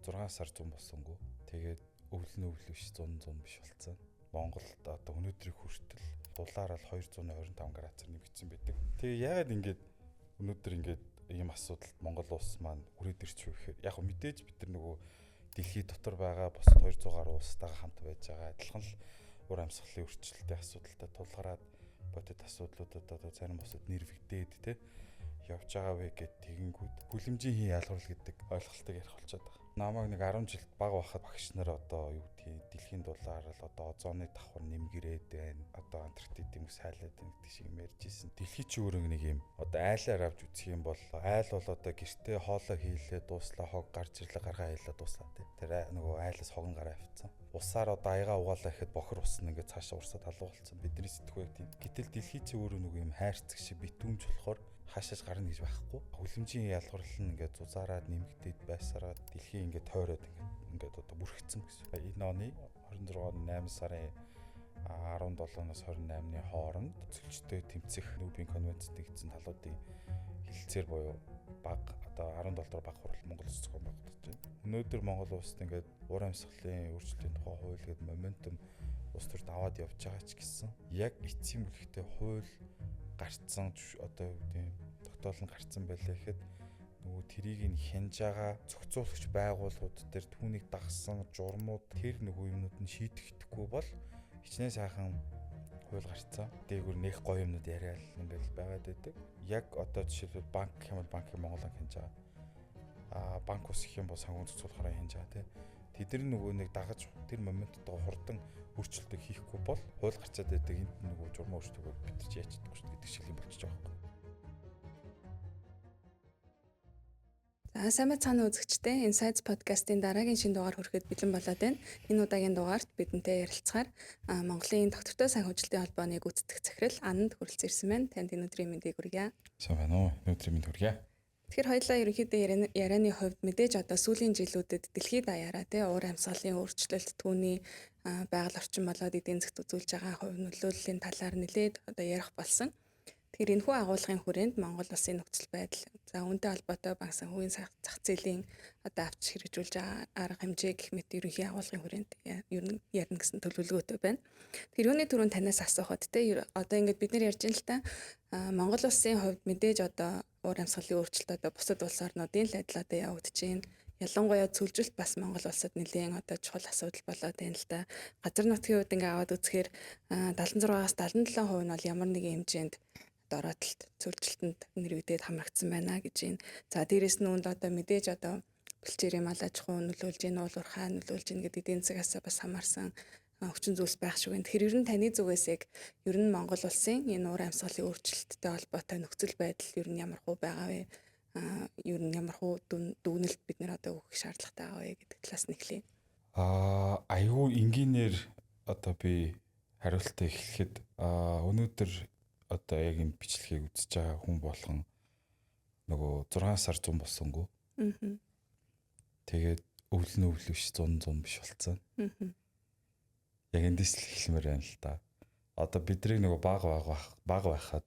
6 сар 100 болсонгүй. Тэгээд өвлөн биш 100 биш болцсон. Монголд одоо өнөөдрийг хүртэл дулаар л 225 градусаар нэмэгдсэн байдаг. Тэгээ яагаад ингэж өнөөдөр ингэж ийм асуудалд Монгол улс маань хүрээд ирч вэ гэхээр яг мэдээж бид нар нөгөө дэлхий дотор байгаа бусад 200 гаруй улстайгаа хамт байж байгаа адилхан л ур амьсгалын өөрчлөлтийн асуудалтай тулгараад бодит асуудлуудад одоо зарим бусад нэрвэгдээд те явж байгаа вэ гэд тэгэнгүүт хүлэмжийн хий ялгарл гэдэг ойлголтыг ярих болчиход байгаа. Намайг нэг 10 жилд бага байхад багш нар одоо юу гэдгийг дэлхийн дулаар л одоо озоны давхар нэмгэрээд байна. Одоо Антарктидын мөс хайлаад байна гэдэг шиг юм ярьж ирсэн. Дэлхий чи өөрөө нэг юм одоо айлаар авч үзэх юм бол айл бол одоо гэртээ хоолоо хийлээ дууслаа хог гарч ирлээ гаргаа хийлээ дууслаа тий. Тэр нөгөө айлаас хогон гараа авцсан. Усаар одоо аяга угаалаа гэхэд бохор ус нь ингээд цаашаа урсаад алуу болцсон. Бидний сэтгүүг тийм. Гэтэл дэлхий чи өөрөө нөгөө юм хайрцаг шиг битүүмж болохоор хаашааж гарна гэж байхгүй. Хүлэмжийн ялгарл нь ингээд зузаараад нэмэгдээд байсараад дэлхий ингээд тойроод ингээд одоо бүрхэгдсэн гэсэн. Энэ оны 26 оны 8 сарын 17-наас 28-ны хооронд цөлчтэй тэмцэх Нүүбийн конвенцэд нэгдсэн талуудын хилцээр буюу баг одоо 17 дугаар баг хурал Монгол Улс зохион байгуулагдаж байна. Өнөөдөр Монгол улсад ингээд ур амьсгалын өөрчлөлтийн тухай хууль гэдэг моментум улс төрд аваад явж байгаа ч гэсэн яг эцсийн бүлэгтээ хууль гарцсан одоо тийм тогтоол нь гарцсан байлаа гэхэд нөгөө тэрийг нь хянж байгаа зохицуулагч байгууллагууд дээр түүнийг дагсан журмууд тэр нөгөө юмнууд нь шийдэхдэггүй бол хичнээн сайхан хууль гарцсан. Дээгүр нэх гоё юмнууд яриад ингээл байгаад байдаг. Яг одоо жишээлбэл банк хэмээл банкыг Монголын хянж байгаа. Банк ус их юм бол санхүү зохицуулахаараа хянж байгаа тий. Тэд нар нөгөө нэг дагаж тэр моментод хурдан өөрчлөлтийг хийхгүй бол хууль гарцаад байдаг энд нөгөө журмаа өөрчлөлтөөр бид чи яач чадахгүй шүү гэдэг шиг юм болчихж байгаа юм. За сайн мэцхан үзэгчдээ Insights podcast-ийн дараагийн шинэ дугаар хүрэхэд бэлэн болоод байна. Энэ удаагийн дугаарт бидэнтэй ярилцахаар Монголын доктортой санхүүжилтийн холбооны гүйцэтгэх захирал Ананд хүрэлцэн ирсэн байна. Танд энэ өдрийн мэндийг хүргье. Сайн байна уу? Өдрийн мэнд хүргье. Тэгэхээр хоёулаа ерөнхийдөө ярианы хувьд мэдээж одоо сүүлийн жилүүдэд дэлхийд даяараа уур амьсгалын өөрчлөлт түүний байгаль орчин болоод эдийн засгт үзүүлж байгаа хувь нөлөөллийн талаар нэлээд одоо ярих болсон. Тэгэхээр энэхүү агуулгын хүрээнд Монгол улсын нөхцөл байдал за үүнтэй холбоотой банк санхүүгийн зах зээлийн одоо авч хэрэгжүүлж байгаа арга хэмжээ гэх мэт ерөнхий агуулгын хүрээнд ер нь ярина гэсэн төлөвлөгөөтэй байна. Тэр юуны түрүүнд танаас асуухад те одоо ингээд бид нар ярьж байна л та Монгол улсын хувьд мэдээж одоо уур амьсгалын өөрчлөлт одоо бусад улс орнуудын л адил одоо явагдаж байна. Ялангуяа цөлжилт бас Монгол улсад нэлээд одоо чухал асуудал болоод байна л да. Газар нутгийн хувьд ингээд аваад үзэхээр 76-аас 77% нь бол ямар нэгэн хэмжээнд дороотлолт цөлжилтөнд нэрвэгдээд хамрагдсан байна гэж байна. За дээрэс нь үүнд одоо мэдээж одоо бэлчээрийн мал аж ахуй нөлөөлж гин уулуурхаа нөлөөлж гин гэдэг эдийн засгаас бас хамаарсан хүчин зүйлс байх шиг байна. Тэгэхээр ер нь таны зүгээс яг ер нь Монгол улсын энэ уур амьсгалын өөрчлөлттэй холбоотой нөхцөл байдал ер нь ямар хөө байгаа вэ? Ер нь ямар хөө дүгнэлт бид нэр одоо өгөх шаардлагатай байгаа вэ гэдэг талаас нь эхлэе. Аюу энгийнээр одоо би хариултаа эхлэхэд өнөөдөр одоо яг энэ бичлэгийг үзэж байгаа хүн болгон нөгөө 6 сар 100 болсонгүй. Тэгээд өвлөн биш 100 биш болцсон. Яг эндээс л хэлмээр байна л да. Одоо бидний нөгөө бага байхад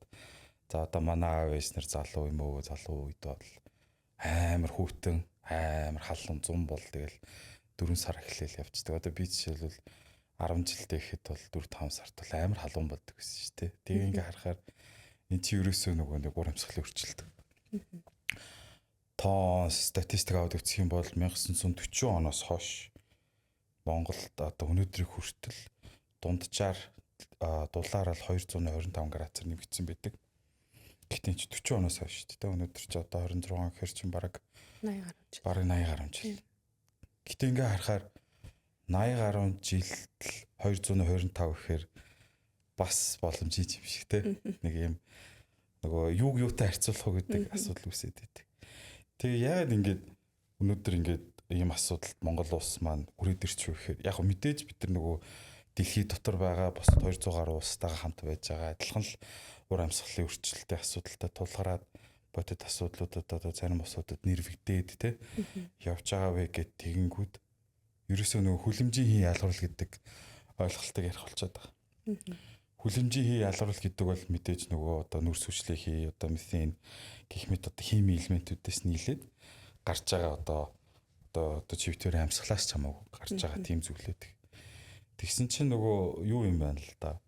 за одоо манай аав ээжнэр залуу юм уу залуу үед бол амар хүүтэн амар халуун 100 бол тэгэл 4 сар эхлээл явцдаг. Одоо би жишээлбэл 10 жилдээ ихэд бол 4-5 сард бол амар халуун болдог гэсэн шүү дээ. Тэгээ ингээ харахаар энэ чи ерөөсөө нөгөө нэг уур амьсгалын өөрчлөлт. Тоо статистик аваад үзэх юм бол 1940 оноос хойш Монголд одоо өнөөдрийг хүртэл дунджаар дулаар л 225 градусаар нэмэгдсэн байдаг. Гэхдээ чи 40 оноос хойш шүү дээ. Өнөөдөр чи одоо 26 гэхэр чин бараг 80 гаруй жил. Гэтэ ингээ харахаар 80 гаруй жилд 225 гэхээр бас боломжтой юм шиг те. Нэг юм нөгөө юутай харьцуулах уу гэдэг асуудал үүсээд байдаг. Тэгээ яагаад ингээд өнөөдөр ингээд ийм асуудалд Монгол улс маань хүрээд ирч вэ гэхээр яг мэдээж бид нар нөгөө дэлхий дотор байгаа бусад 200 гаруй улстайгаа хамт байж байгаа адилхан л ур амьсгалын өөрчлөлтийн асуудалтай тулгараад бодит асуудлуудад одоо зарим улсуудад нэрвэгдээд те явж байгаа вэ гэд тэгэнгүүт ерөөсөө нөгөө хүлэмжийн хий ялгарл гэдэг ойлголтыг ярих болчиход байгаа. Хүлэмжийн хий ялгарл гэдэг бол мэдээж нөгөө одоо нүрс хүчлийн хий одоо метан гэх мэт одоо хими элементүүдээс нийлээд гарч байгаа одоо одоо чивтээр амьсгалаас ч хамаагүй гарч байгаа тийм зүйлээд. Тэгсэн чинь нөгөө юу юм байна л да.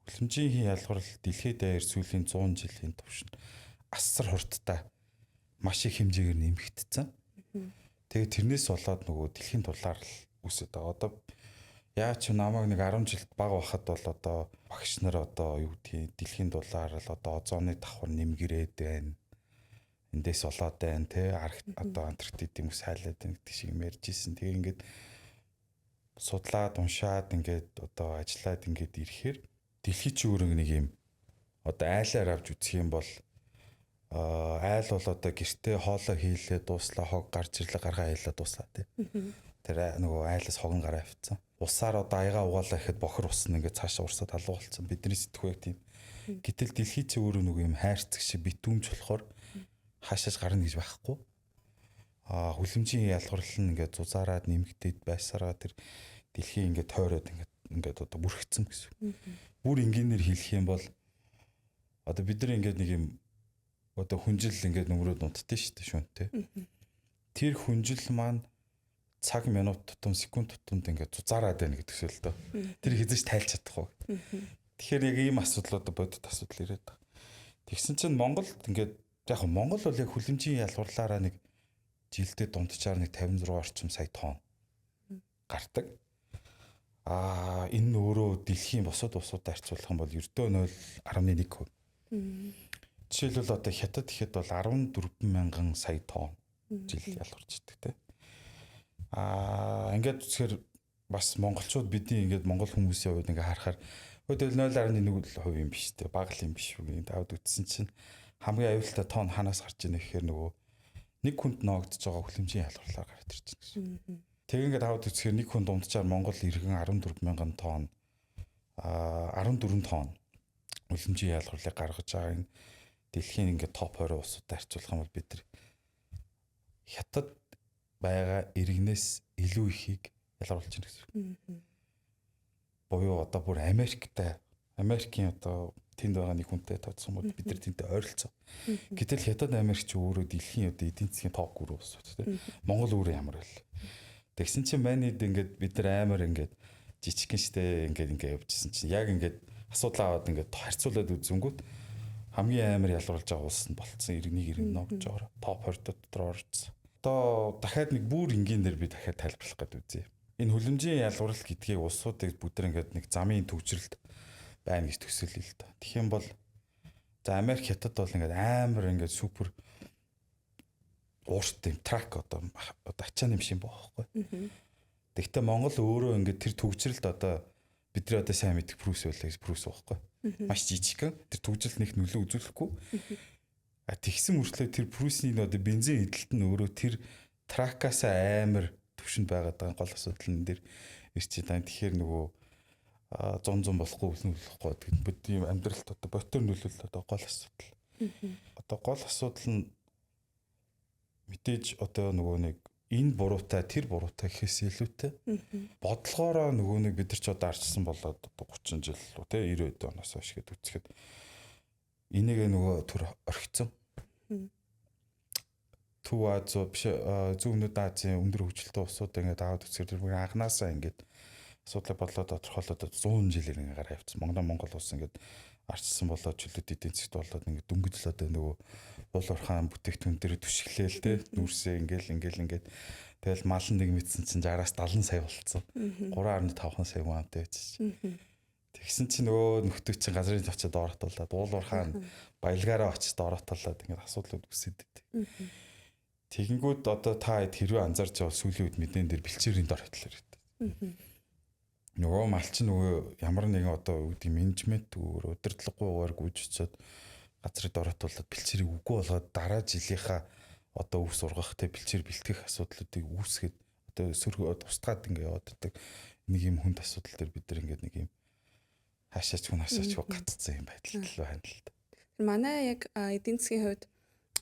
Хүлэмжийн ялгарл дэлхийд даяар сүүлийн 100 жилийн турш асар хурдтай маш их хэмжээгээр нэмэгдсэн. Тэгээд тэрнээс болоод нөгөө дэлхийн дулаар л үсэт байгаа. Одоо яа ч намайг нэг 10 жилд бага байхад бол одоо багш нар одоо юу гэдгийг дэлхийн дулаар л одоо озоны давхар нэмгэрээд байна. Эндээс болоод байна те одоо Антарктид юм сайлаад байна гэдэг шиг юм ярьж ирсэн. Тэгээ ингээд судлаад уншаад ингээд одоо ажиллаад ингээд ирэхээр дэлхий чи өөрөө нэг юм одоо айлаар авч үзэх юм бол айл бол одоо гэртээ хоолоо хийлээ дууслаа хог гарч ирлээ гаргаа хийлээ дуслаа тий. Тэр нөгөө айлаас хогон гараа авцсан. Усаар одоо аяга угаалаа гэхэд бохор ус нь ингээд цаашаа урсаад алгуулсан. Бидний сэтгүүг тийм. Гэтэл дэлхий чи өөрөө нөгөө юм хайрцаг шиг битүүмж болохоор хаашааж гарна гэж байхгүй. Хүлэмжийн ялгарл нь ингээд зузаараад нэмэгдээд байсараа тэр дэлхий ингээд тойроод ингээд одоо бүрхэгцэн гэсэн. Бүр энгийнээр хэлэх юм бол одоо бид нар ингээд нэг юм одоо хүнжил ингээд нөмрөөд унтдээ шүү дээ шүнтэй. Тэр хүнжил маань цаг минут тутам секунд тутамд ингээд зузаараад байна гэдэг шиг л доо. Тэр хизэж тайлж чадахгүй. Тэгэхээр яг ийм асуудлууд бодит асуудал ирээд байгаа. Тэгсэн чинь Монголд ингээд яг Монгол бол яг хүлэмжийн ялгарлаараа нэг жилдээ дунджаар нэг 56 орчим сая тонн гардаг. Энэ нь өөрөө дэлхийн бусад улсуудад харьцуулах юм бол ердөө 0.1%. Жишээлбэл одоо Хятад ихэд бол 14,000 сая тонн жил ялгарч идэг те. Ингээд үзэхээр бас монголчууд бидний ингээд монгол хүмүүсийн хувьд ингээд харахаар өөдөл 0.1% юм биш те. Бага л юм биш үү гэдэг давд үтсэн чинь хамгийн аюултай тонн ханаас гарч ийнэ гэхээр нөгөө нэг хүнд ноогдож байгаа хүлэмжийн ялгарлаар гараад ирж байна гэсэн. Тэг ингээд давд үзэхээр нэг хүн дунджаар Монгол иргэн 14,000 тонн 14 тонн хүлэмжийн ялгарлыг гаргаж байгаа энэ дэлхийн ингээд топ 20 улсуудад харьцуулах юм бол бид нар Хятад байгаа иргэнээс илүү ихийг ялгаруулж байна гэсэн. Буюу одоо бүр Америкийн одоо тэнд байгаа нэг хүнтэй тооцсон бол бид нар тэнтэй ойролцоо. Гэтэл Хятад Америкч өөрөө дэлхийн одоо эдийн засгийн топ 3 улсууд тийм. Монгол өөрөө ямар вэ? Тэгсэн чинь манайд ингээд бид нар амар ингээд жижигхэн штэ ингээд явжсэн чинь яг ингээд асуудал аваад ингээд харьцуулаад үзэнгүүт хамгийн амар ялгаруулж байгаа улс нь болцсон иргэнийг ногж байгаа. Топ 20 дотор орсон. Одоо дахиад нэг бүр энгийн дээр би дахиад тайлбарлах гэдэг үзье. Энэ хүлэмжийн ялгарл гэдгийг улсуудыг бүгд ингээд нэг замын төвчрэлд байна гэж төсөөлөе л да. Тэгэх юм бол за Америк Хятад бол ингээд амар ингээд супер уурт юм трак одоо ачааны машин баахгүй. Тэгвэл Монгол өөрөө ингээд тэр төвчрэлд одоо бидний одоо сайн мэдих прүс байлаа гэж прүс байхгүй. Маш жижиг. Тэр төвжил нэг нөлөө үзүүлэхгүй. Тэгсэн мөртлөө тэр прүсний одоо бензин эдэлт нь өөрөө тэр тракаас амар төвшөнд байгаад байгаа гол асуудал нь дээр ирж байна. Тэгэхээр нөгөө 100 болохгүй үлнүүлэхгүй гэдэг бидний амьдралд одоо ботор нөлөөлөл одоо гол асуудал. Одоо гол асуудал нь мэдээж одоо нөгөө нэг энэ буруутай тэр буруутай гэхээс илүүтэй бодлогоороо нөгөө нэг бид нар ч одоо арчсан болоод одоо 30 жил лу те 90 оноос хойш гээд үцхэд энийг нөгөө төр орхицсан. Төв Азийн биш Зүүн Азийн өндөр хөгжилтэй улсууд ингээд аваад үцхээр тэр анханасаа ингээд асуудлыг бодлоод тодорхойлоод 100 жилээр ингээд гараа явцсан. Монгол улс ингээд арчсан болоод чөлөөт эдийн засгт болоод ингээд дөнгөжлөөд нөгөө уул уурхаан бүтээгдэхүүн дээр түшиглээл те нүүрсээ ингээд тэгэл мал нэг мэдсэн чинь 60-аас 70 сая болцсон. 3.5 сая хүн амтай байж. Тэгсэн чинь нөгөө нөхдөө чинь газрын зочид ороотуулаад уул уурхаан баялгаараа очиж ороотуулаад ингээд асуудлууд үсэд идэв. Тэгэнгүүт одоо та хэрвээ анзаарч байгаа сүүлийн үед мэдэн дээр бэлчээрийн дор хөтлөөр идэв. Нөгөө малч нөгөө ямар нэгэн одоо үүдийн менежмент удирдлаггүйгээр гүйжчихэд газрыг дороотуулаад бэлчээрийг үгүй болгоод дараа жилийнхаа одоо өвс ургах те бэлчээр бэлтгэх асуудлуудыг үүсгээд одоо сөргөө тусгаад ингээ яваад байдаг нэг юм хүнд асуудал дээр бид нар ингээ нэг юм хаашаач гаццсан юм байдал л байна л да. Манай яг эдийн засгийн хувьд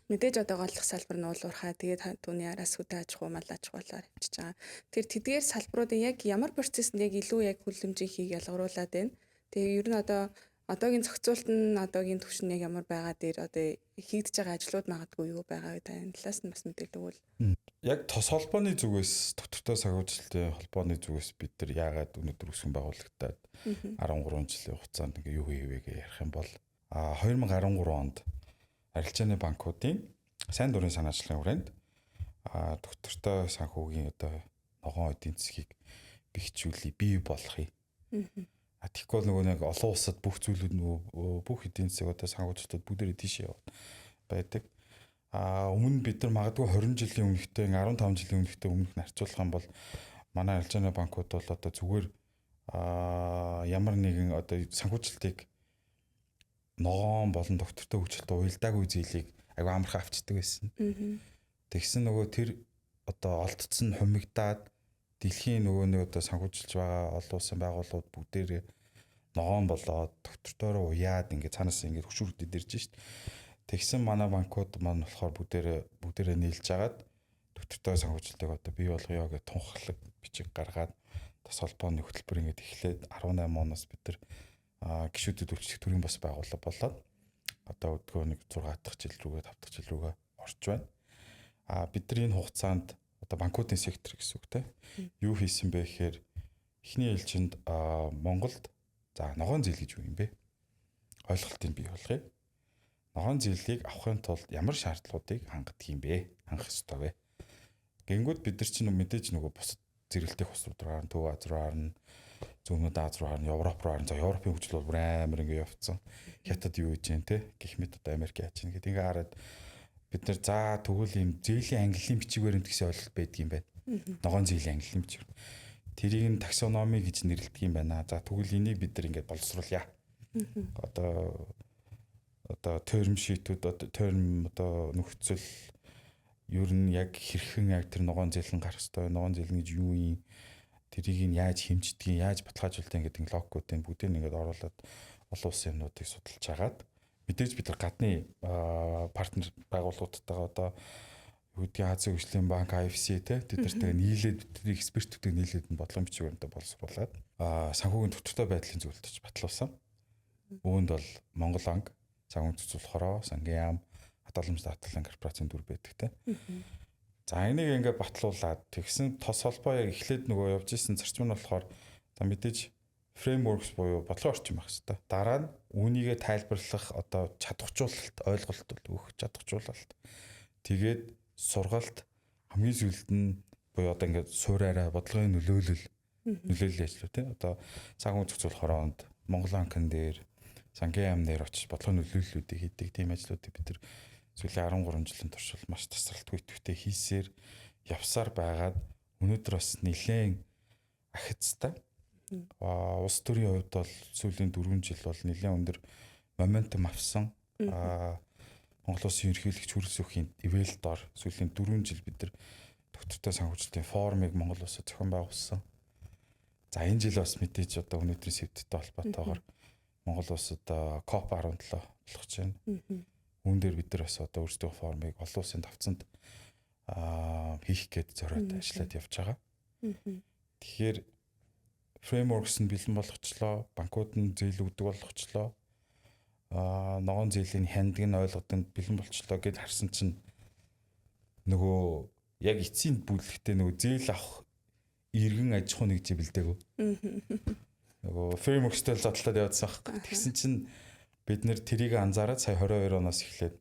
мэдээж одоо голлох салбар нь уулуурхаа тэгээд түүний араас хөдөө аж ахуй мал аж ахуйлаар явчихж байгаа. Тэр тэдгээр салбаруудын яг ямар процессд яг илүү яг хүлэмжийг ялгаруулад байна. Тэгээ ер нь одоо одоогийн зохицуулт нь одоогийн түвшин яг ямар байгаа дээр одоо хийгдэж байгаа ажлууд магадгүй юу байгаа тань талаас нь бас мэдээлэл өгвөл. Яг тос холбооны зүгээс доктортой санхүүжилтийн холбооны зүгээс бид нар яагаад өнөөдөр үсгэн байгуулагдаад 13 жилийн хугацаанд ингээ юу хийвэгээ ярих юм бол 2013 онд арилжааны банкуудын сайн дурын санаачлагын хүрээнд доктортой санхүүгийн одоо ногоон эдийн засгийг бэхжүүлээ, бий болгоё. Тэгэхгүй бол нөгөө нэг олон улсад бүх зүйлүүд нөгөө бүх эдийн засаг одоо санхүүжилтүүд бүгдээ тийшээ байдаг. Өмнө бид нар магадгүй 20 жилийн өмнөхтэй 15 жилийн өмнөхтэй өмнөх нарцуулах юм бол манай арилжааны банкуд бол одоо зүгээр ямар нэгэн одоо санхүүжилтийг ногоон болон доктортой хөгжилтөд уялдаагүй зээлийг аягүй амархан авчдаг байсан. Тэгсэн нөгөө тэр одоо олдцсон хумигдаад дэлхийн нөгөө нэг одоо санхүүжилж байгаа олон улсын байгууллагууд бүгдээр ногоон болоод доктортороо уяад ингээд цаанаас ингээд хөшүүрдэд ирж шít. Тэгсэн манай банкуд маань болохоор бүгдээрээ нийлж агаад доктортой санхүүжилтийг одоо бий болгоё гэж тунхаглаг бичиг гаргаад тос холбооны хөтөлбөр ингээд эхлээд 18 оноос бид нар гишүүдэд үйлчлэх төрийн бас байгууллага болоод одоо өдгөө нэг 6 дахь жил рүүгээ 5 дахь жил рүүгээ орж байна. Бид нар энэ хугацаанд одоо банкуудын сектор гэсэн үг те юу хийсэн бэ гэхээр эхний ээлжинд Монголд за ногоон зээл гэж юу юм бэ? Ойлголтыг бий болгоё. Ногоон зээлийг авахын тулд ямар шаардлагуудыг хангах юм бэ? Хангах ёстой вэ? Гингүүд бид нар чинь мэдээж нөгөө бусад зэрэлтэх усрууд руу харна, Төв Аз руу харна, Зүүн Аз руу харна, Европ руу харна. За Европын хөгжил бол амар ингэ явцсан. Хятад юу хийж जैन те? Гэх мэт одоо Америк яаж чинь гэдэг ингээ хараад бид нар за тэгвэл юм зээлийн ангиллын бичгээр юм гэсэн ойлголт байдаг юм байна. Ногоон зээлийн ангиллын бичвэр. Тэрийг нь таксономи гэж нэрлэдэг юм байна. За тэгвэл энийг бид нар ингээд боловсруулъя. Одоо терм шитүүд терм одоо нөхцөл ер нь яг хэрхэн яг тэр ногоон зээлэн гарах ёстой. Ногоон зээлэн гэж юу юм? Тэрийг нь яаж хэмждэг, яаж баталгаажуулдаг гэдэг логикуудыг бүгдийг ингээд оруулаад олон улсын юмнуудыг судалж хагаад мэдээж бид нар гадны партнер байгууллагуудтайгаа одоо юу гэдгийг Азийн хөгжлийн банк IFC те тэднэртэй нийлээд бидний экспертүүдтэй нийлээд бодлогын бичвэртэй боловсруулад санхүүгийн доктортой байдлын зөвлөлтөж батлуулсан. Үүнд бол Монгол банк, санхүүгийн зөвлөх хороо, сангийн яам, хадгаламж даатгалын корпорацийн дүр байдаг те. За энийг ингээд батлуулаад тэгсэн тос холбоо яг эхлээд нөгөө явж исэн зарчим нь болохоор одоо мэдээж frameworks буюу бодлогын орчин байх хэрэгтэй. Дараа нь үүнийгээ тайлбарлах одоо чадваржуулалт, ойлголт өгөх чадваржуулалт. Тэгээд сургалт хамгийн сүүлд нь буюу одоо ингээд суураараа бодлогын нөлөөлөл ажлуу тийм. Одоо санхүүгийн зөвлөх хороонд Монгол банкн дээр сангийн яам дээр очиж бодлогын нөлөөллүүдийг хийдэг тийм ажлуудыг бид нар сүүлийн 13 жилийн туршид маш тасралтгүй идэвхтэй хийсээр явсаар байгаад өнөөдөр бас нэлээд ахицтай. Улс төрийн хувьд бол сүүлийн 4 жил бол нэлээд өндөр моментум авсан. Монгол Улсын ерөнхийлөгч хөрс өхийн ивэлд ор сүүлийн 4 жил бид нар доктортой санхүүжилтийн форумыг Монгол Улсад зохион байгуулсан. За энэ жил бас мэдээж одоо өнөөдрийн сэвдтэй холбоотойгоор Монгол Улсад COP 17 болох гэж байна. Үүн дээр бид нар бас одоо өөрсдөө форумыг олон улсын давцанд хийх гээд зориод ажиллаад явж байгаа. Тэгэхээр frameworks нь бэлэн болгочлоо, банкуд нь зээл өгдөг болгочлоо. Ногоон зээлийн хяндаг нь ойлгодод бэлэн болчлоо гэд харсан чинь нөгөө яг эцсийн бүлэгтээ нөгөө зээл авах иргэн аж ахуй нэг жи бэлдээгөө. Нөгөө frameworks-тэй задлаад явуулсан байхгүй. Тэгсэн чинь бид нэр тэрийг анзаараад сая 22 оноос эхлээд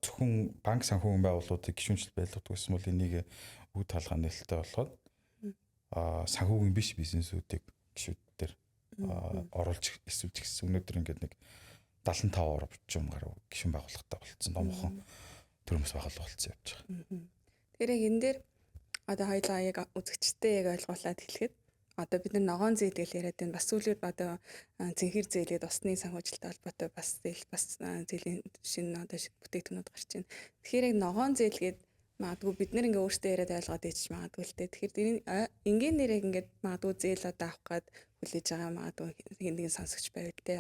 зөвхөн банк санхүүгийн байгууллагуудыг гишүүнчлэл байлгадаг гэсэн бол энийг үд хаалгаа нээлттэй болгоод санхүүгийн биш бизнесүүдийг гишүүдээр оруулж эсвэлж гисэн. Өнөөдөр ингээд нэг 75 орчим гаруй гишүүн байгууллагатай болцсон. Томхон төрөмс байгууллага болцсон явж байгаа. Тэгэхээр яг энэ дээр одоо хоёулаа яг үзэгчтэй яг ойлгуулад хэлэхэд одоо бид нар ногоон зээл гэж яриад байна. Бас сүүлүүд одоо цэнхэр зээлээд усны санхүүжилттэй холбоотой бас зээл бас зээлийн шинэ одоо бүтээгдэхүүнүүд гарч байна. Тэгэхээр яг ногоон зээл гээд магадгүй бид нар ингээ өөрсдөө яриад ойлгоод ичж магадгүй л дээ. Тэгэхээр энгийн нэрийг ингээд магадгүй зээл одоо авах гээд хүлээж байгаа магадгүй хэндийн сонсогч байвал те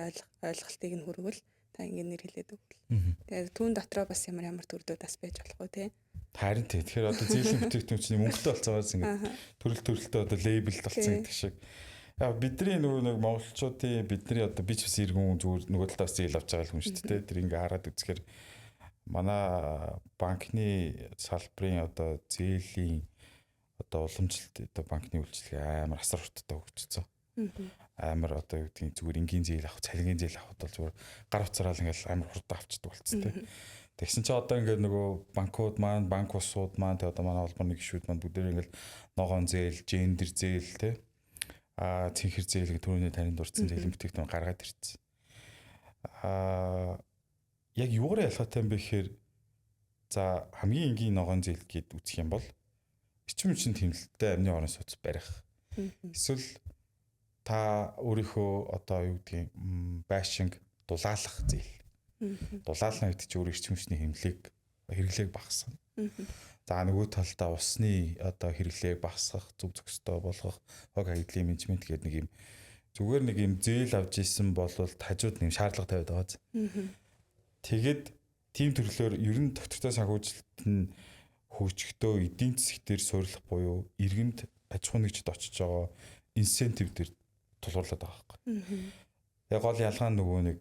ойлголтыг нь хүргвэл та ингээ нэр хэлээд өгвөл. Тэгээд түүн дотроо бас ямар төрөлүүд бас байж болох уу те. Харин тийм. Тэгэхээр одоо зээлийн бүтээгдэхүүн чинь мөнгөтэй болцоогоос ингээд төрөлтөө одоо лейбл болсон гэдэг шиг Бидний нөгөө нэг монголчуудын бидний одоо би ч бас иргэн зүгээр нөгөө талаас зээл авч байгаа хүн шүү дээ. Тэр ингээ хараад үзэхээр манай банкны салбарын одоо зээлийн одоо уламжлалт одоо банкны үйлчлэгээ амар асар хурдтай хөгжсөн. Амар одоо юу гэдгийг зүгээр энгийн зээл авах, цалингийн зээл авахд бол зүгээр гар утсараа л ингээл амар хурдан авчдаг болцсон тийм. Тэгсэн чинь одоо ингээд нөгөө банкуд маань, банк усууд маань тэгээ одоо манай холбооны гишүүд маань бүгдээ ингээл ногоон зээл, гендер зээл тийм цэнхэр зээл гэх түрүүний танд дурдсан зээлийн бүтээгдэхүүн гаргаад ирсэн. Яг юугаар ялгаатай юм бэ гэхээр за хамгийн энгийн ногоон зээл гэд үзэх юм бол эрчим хүчин тэмдэлттэй амны орон сууц барих. Эсвэл та өөрийнхөө одоо юу гэдгийг байшинг дулаалах зээл. Дулаална гэдэг чинь өөр эрчим хүчний хэрэглээг багасгана. За нөгөө талдаа усны одоо хэрэглээг багасгах, зөв зөвхөстэй болгох, хог хаягдлын менежмент гэдэг нэг юм зүгээр нэг юм зээл авч исэн бол хажууд нэг шаардлага тавиад байгаа. Тэгээд тийм төрлөөр ер нь доктортой санхүүжилт нь хөгжихдөө эдийн засгтэр суйрлах буюу иргэнд аж ахуй нэгжид очиж байгаа инсентив төр тулгуурлаад байгаа байхгүй. Яг гол ялгаа нь нөгөө нэг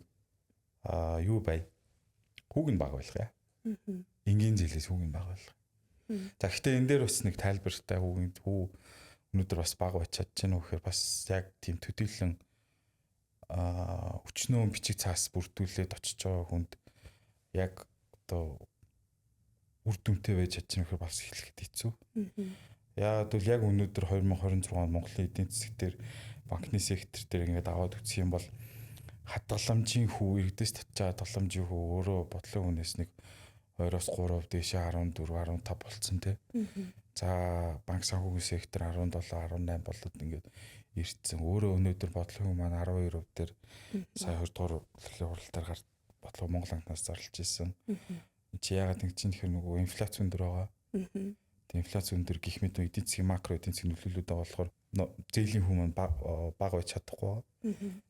юу бай? Хүүг нь баг байлгаа. Энгийн зээлээс хүүг нь баг байлгаа. За гэхдээ энэ дээр бас нэг тайлбартай хүү өнөөдөр бас баг байж чадчихна уу гэхээр бас яг тийм төдийлөн өчнөө бичиг цаас бүрдүүлээд очиж байгаа хүнд яг одоо үр дүнтэй байж чадчихна гэхээр бас хэлэхэд хэцүү. Яг бол яг өнөөдөр 2026 онд Монголын эдийн засгийн банкны сектор дээр ингээд аваад үзэх юм бол хадгаламжийн хүү иргэдээс татж байгаа хадгаламжийн хүү өөрөө бодлого хүнээс нэг 2-3% дээшээ 14 15 болцсон тий. За банк санхүүгийн сектор 17 18 болоод ингээд ирсэн. Өөрөө өнөөдөр бодлогын маань 12% дээр сая 2 дугаар улирлын хуралдаар бодлого Монгол банкнаас зарлж ирсэн. Чи яагаад ингэ чинь тэгэхээр нөгөө инфляц өндөр байгаа. Тэг инфляц өндөр гэх мэт эдийн засгийн макро эдийн засгийн нөлөөлөлөд байгаа болохоор зээлийн хүм маань бага байж чадахгүй.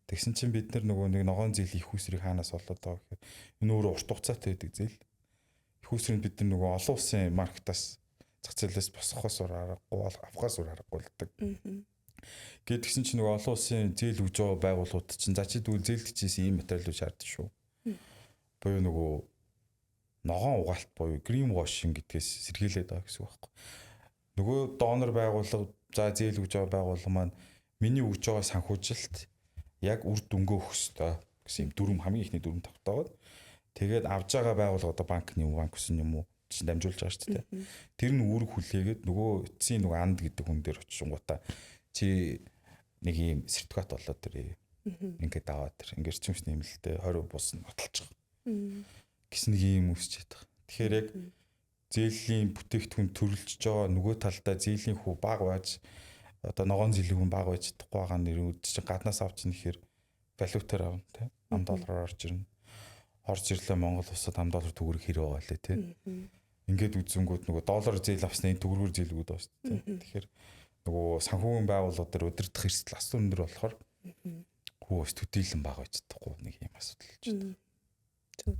Тэгсэн чинь бид нар нөгөө нэг ногоон зээлийн их усрыг хаанаас олоод байгаа гэхээр энэ өөрөө урт хугацаатай байдаг зээл. Их усрыг бид нар нөгөө олон улсын маркетаас зах зээлээс босгохоос аргагүй авахаас аргагүй болдог. Гэт гисэн чинь нөгөө олон улсын зээл өгж байгаа байгууллагууд чинь за чи дүүл зээлд чийсэн ийм материалууд шаарддаг шүү. Буюу нөгөө ногоон угаалт буюу green washing гэдгээс сэргийлээд байгаа гэсэн үг байхгүй. Нөгөө донор байгууллага за зээл өгж байгаа байгууллага маань миний өгж байгаа санхүүжилт яг үр дүнгээ өгөх ёстой гэсэн юм дүрм хамгийн ихний дүрм тавтаагаад тэгээд авж байгаа байгууллага одоо банкны банк гэсэн юм уу чинь дамжуулж байгаа шүү дээ. Тэр нь үүрэг хүлээгээд нөгөө эцсийн нөгөө анд гэдэг хүн дээр очингуудаа чи нэг юм сертификат болоод тэр ингээд аваад тэр ингээд эрчимч нэмэлтээ 20% бус нь баталж байгаа. Гэсэн нэг юм үсчихэд байгаа. Тэгэхээр яг зээлийн бүтээгдэхүүн төрөлжж байгаа нөгөө талдаа зээлийн хүү бага байж одоо ногоон зээлийн хүн бага байж чадахгүй байгаа нэр үд чинь гаднаас авч нэхэр валютаар авна тий. $1 орж ирнэ. Орж ирлээ Монгол улсад $1 төгрөг хэрэг байгаа лээ тий. Ингээд үзэнгүүд нөгөө доллар зээл авсны төгрөгөөр зээлгүүд байна шүү дээ. Тэгэхээр нөгөө санхүүгийн байгууллагууд дээр удирдах эрсдэл асар өндөр болохоор хүү бас төдийлөн бага байж чадахгүй нэг юм асуудал болж байна. Зөв.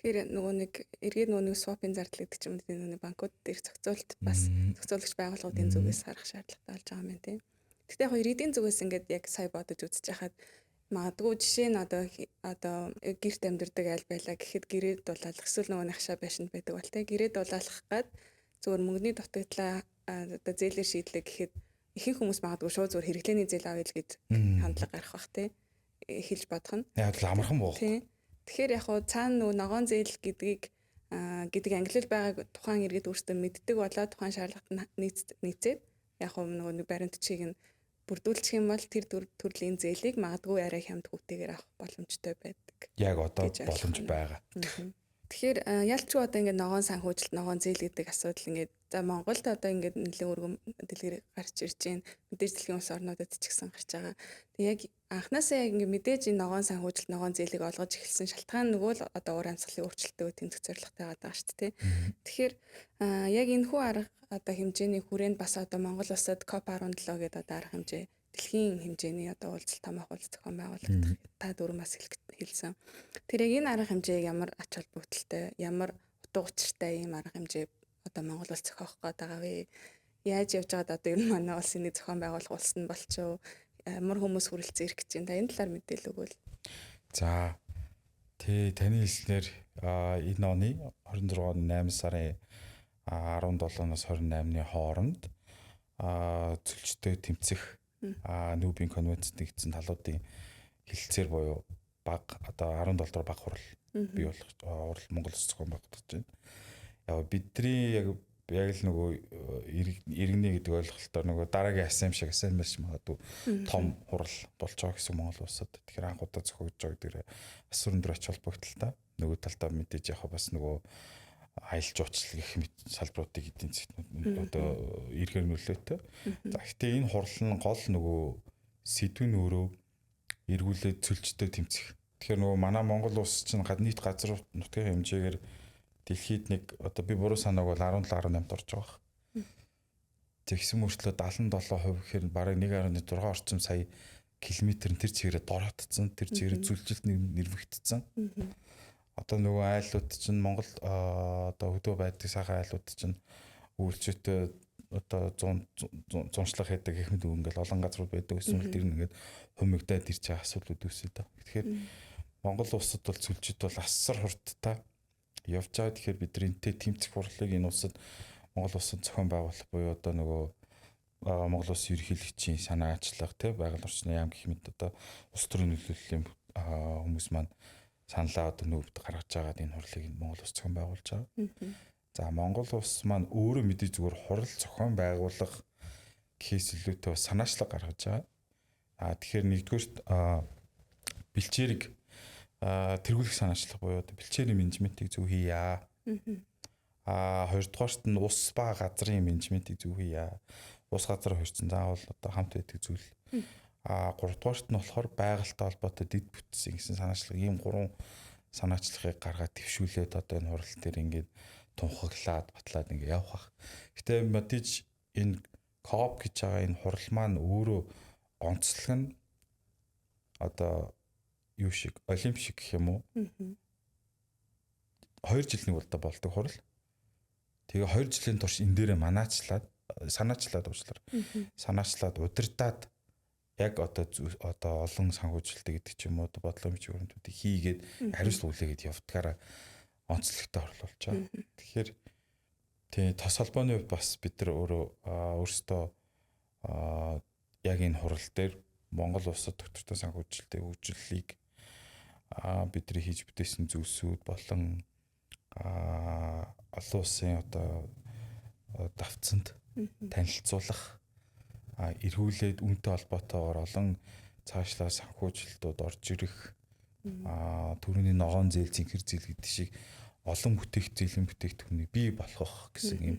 Тэгэхээр нөгөө нэг эргээд нөгөө нэг swap-ын зардал гэдэг чинь нөгөө нэг банкуд дээр зохицуулт бас зохицуулагч байгууллагуудын зүгээс харах шаардлагатай болж байгаа юм байна тийм. Гэхдээ яг иргэдийн зүгээс ингээд яг сая бодож үзэж хахад магадгүй жишээ нь одоо гэрт амьдардаг аль байлаа гэхэд гэрээ дулаалах эсвэл нөгөө нахшаа байшинд байдаг бол тийм гэрээ дулаалах гад зөвхөн мөнгөний дутагдлаа одоо зээлээр шийдлээ гэхэд ихэнх хүмүүс магадгүй шууд зөвхөн хэрэглээний зээл авъя л гэж хандлага гарах бах тийм хэлж бодох нь. Яг л амархан боо. Тэгэхээр яг хуу цаана нөгөө ногоон зээл гэдэг ангилал байгааг тухайн иргэд өөрсдөө мэддэг болоо тухайн шаардлагад нийцээд яг хуу нөгөө баримтчийг нь бүрдүүлчих юм бол тэр төрлийн зээлийг магадгүй арай хямд хүүтэйгээр авах боломжтой байдаг. Яг одоо боломж байгаа. Тэгэхээр ялчгүй одоо ингээд ногоон санхүүжилт, ногоон зээл гэдэг асуудал ингээд за Монголд одоо ингээд нэлээд өргөм дэлгэр гарч ирж байна. Мэдээж дэлхийн улс орнуудад ч гэсэн гарч байгаа. Тэг яг анхнаасаа яг ингээд мэдээж энэ ногоон санхүүжилт, ногоон зээлийг олгож эхэлсэн шалтгаан нөгөө л одоо уур амьсгалын өөрчлөлтөө тэмцэх зорилготой байгаа шүү дээ. Тэгэхээр яг энэ хүү арга одоо хэмжээний хүрээнд бас одоо Монгол улсад COP17 гэдэг одоо арга хэмжээ дэлхийн хэмжээний одоо уулзалт томоохон уулзалт зохион байгуулагдах та дөрөв бас хэлсэн. Тэр яг энэ арга хэмжээ ямар ач холбогдолтой, ямар утга учиртай ийм арга хэмжээ одоо Монгол улс зохиох гээд байгаа вэ? Яаж явж байгаад одоо ер нь манай улсын нэг зохион байгуулах улс нь болчихоо амар хүмүүс хүрэлцэн ирэх гэж байна. Энэ талаар мэдээлэл өгвөл. За таны хэлснээр энэ оны 26 оны 8 сарын 17-наас 28-ны хооронд цөлчтэй тэмцэх нүүбийн конвенцэд нэгдсэн талуудын хилцээр буюу баг одоо 17 дугаар баг хурал бий болох хурал Монгол Улс зохион байгуулагдаж байна. Яг бидний яг л нөгөө иргэнэ гэдэг ойлголтоор нөгөө дараагийн асембли шиг магадгүй том хурал болж байгаа гэсэн Монгол улсад. Тэгэхээр анх удаа зохиогдож байгаа гэдэг асар өндөр ач холбогдолтой. Нөгөө талдаа мэдээж яг бас нөгөө аялал жуулчлал гэх мэт салбаруудыг эдийн засгийн одоо эргээр нөлөөтэй. За гэхдээ энэ хурлын гол нөгөө сэдвийн өөрөө эргүүлээд цөлчтэй тэмцэх. Тэгэхээр нөгөө манай Монгол улс чинь нийт газар нутгийн хэмжээгээр дэлхийд нэг одоо би буруу санааг бол 17.8-д орж байгаа. Тэгсэн мөртлөө 77% гэхээр бараг 1.6 орчим сая километр тэр чигээрээ дороотцсон, тэр чигээрээ зүлжилт нэрвэгдсэн. Одоо нөгөө айлууд чинь Монгол одоо хөдөө байдаг сайхан айлууд чинь үйлчлэгтэй одоо зуншлах хийдэг гэх мэт ингээл олон газрууд байдаг гэсэн үг. Тэр нэгээд хумигдаад ирж байгаа асуудлууд үүсэж байгаа. Тэгэхээр Монгол улсад бол цөлчид бол асар хурдтай явж байгаа. Тэгэхээр бид энэтэй тэмцэх хурлыг энэ улсад Монгол улсад зохион байгуулах буюу одоо нөгөө Монгол улсын ерөнхийлөгчийн санаа ачлах тий байгаль орчны яам гэх мэт одоо улс төрийн нөлөөллийн хүмүүс маань саналаа одоо нүүбд гаргаж байгаа энэ хурлыг Монгол улс зохион байгуулж байгаа. За Монгол улс маань өөрөө мэдээ зүгээр хурал зохион байгуулах гэхээс илүүтэй бас санаачлаг гаргаж байгаа. Тэгэхээр нэгдүгээрт бэлчээрийг тэргүүлэх санаачлах буюу бэлчээрийн менежментийг зөв хийя. Хоёрдугаарт нь ус ба газрын менежментийг зөв хийя. Ус газар хорьцсон заавал одоо хамт байдаг зүйл. Гуравдугаарт нь болохоор байгальтай холбоотой дэд бүтцийн гэсэн санаачлаг ийм гурван санаачлагыг гаргаад твшүүлээд одоо энэ хурал дээр ингээд тунхаглаад батлаад ингээд явах бах. Гэтэ мэдээж энэ КОП гэж байгаа энэ хурал маань өөрөө онцлог нь одоо юу шиг олимп шиг гэх юм уу? 2 жилийн удаа болдог хурал. Тэгээ 2 жилийн турш энэ дээрээ санаачлаад уучлаар. Санаачлаад удирдаад яг одоо олон санхүүжилттэй гэдэг ч юм уу бодлого мч өрөмтүүдийг хийгээд хариуцлага үлээгээд явдгаараа онцлогтой орлуулж байгаа. Тэгэхээр тий тос холбооны хувьд бас бид нар өөрсдөө яг энэ хурал дээр Монгол улсад доктортой санхүүжилттэй хөгжлөлийг бидний хийж бүтээсэн зүйлсүүд болон олон улсын одоо давтцанд танилцуулах эргүүлээд үүнтэй холбоотойгоор олон цаашлаа санхүүжилтүүд орж ирэх төрөний ногоон зээл зинхэр зээл гэдэг шиг олон зээлийн бүтээгдэхүүнийг бий болгох гэсэн юм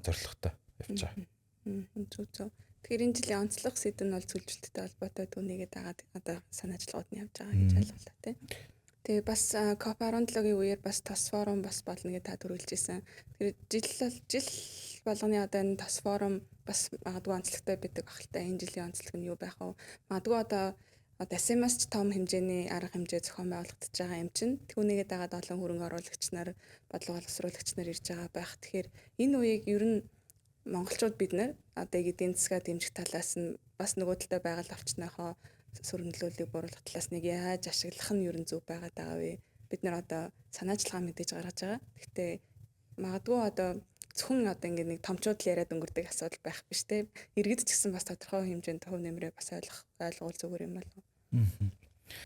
зорилготой явж байгаа. Зөв. Тэгэхээр энэ жилийн онцлог сэдв нь бол цөлжилттэй холбоотой түүнийгээ дагаад одоо санаачлагууд нь явж байгаа гэж ойлголоо тийм. Тэгээ бас COP17-гийн үеэр бас тос форум бас болно гэж та төрүүлж ирсэн. Тэгэхээр жил болгоны одоо энэ тос форум бас магадгүй онцлогтой байдаг ахaltaа. Энэ жилийн онцлог нь юу байх вэ? Магадгүй одоо асемас ч том хэмжээний арга хэмжээ зохион байгуулагдаж байгаа юм чинь түүнийгээ дагаад олон хөрөнгө оруулагч нар, бодлого боловсруулагч нар ирж байгаа байх. Тэгэхээр энэ үеийг ер нь монголчууд бид нар одоо эдийн засгаа дэмжих талаас нь бас нөгөө талдаа байгаль орчныхоо сөрөглөлтийг бууруулах талаас нэг яаж ашиглах нь ер нь зөв байгаад байгаа вэ? Бид нар одоо санаачлагаа мэдээж гаргаж байгаа. Гэхдээ магадгүй одоо зөвхөн одоо ингэ нэг томчууд л яриад өнгөрдөг асуудал байх биш те. Иргэд ч гэсэн бас тодорхой хэмжээнд төв нэмрээ бас ойлгуул зүгээр юм болов.